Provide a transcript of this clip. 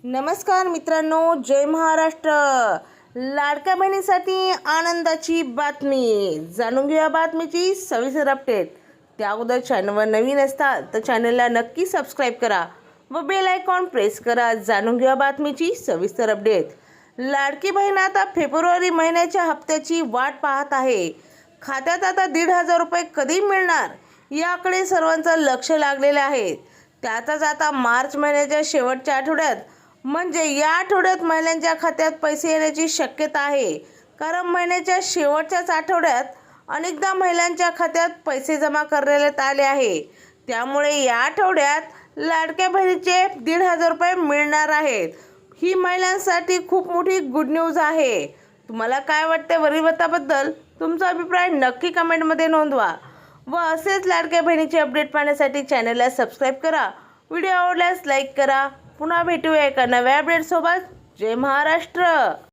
नमस्कार मित्रांनो, जय महाराष्ट्र. लाडक्या बहिणीसाठी आनंदाची बातमी. जाणून घेऊया बातमीची सविस्तर अपडेट. त्या अगोदर चॅनलवर नवीन असतात तर चॅनलला नक्की सबस्क्राईब करा व बेल आयकॉन प्रेस करा. जाणून घेऊया बातमीची सविस्तर अपडेट. लाडकी बहीण आता फेब्रुवारी महिन्याच्या हप्त्याची वाट पाहत आहे. खात्यात आता 1,500 रुपये कधी मिळणार याकडे सर्वांचं लक्ष लागलेलं आहे. त्यातच आता मार्च महिन्याच्या शेवटच्या आठवड्यात म्हणजे या आठवड्यात महिलांच्या खात्यात पैसे येण्याची शक्यता आहे. कारण महिन्याच्या शेवटच्याच आठवड्यात अनेकदा महिलांच्या खात्यात पैसे जमा करण्यात आले आहे. त्यामुळे या आठवड्यात लाडक्या बहिणीचे 1,500 रुपये मिळणार आहेत. ही महिलांसाठी खूप मोठी गुड न्यूज आहे. तुम्हाला काय वाटते वरील वृत्ताबद्दल तुमचा अभिप्राय नक्की कमेंटमध्ये नोंदवा व असेच लाडक्या बहिणीचे अपडेट पाहण्यासाठी चॅनलला सबस्क्राईब करा. व्हिडिओ आवडल्यास लाईक करा. पुन्हा भेटूया एका नव्या अपडेट सोबत. जय महाराष्ट्र.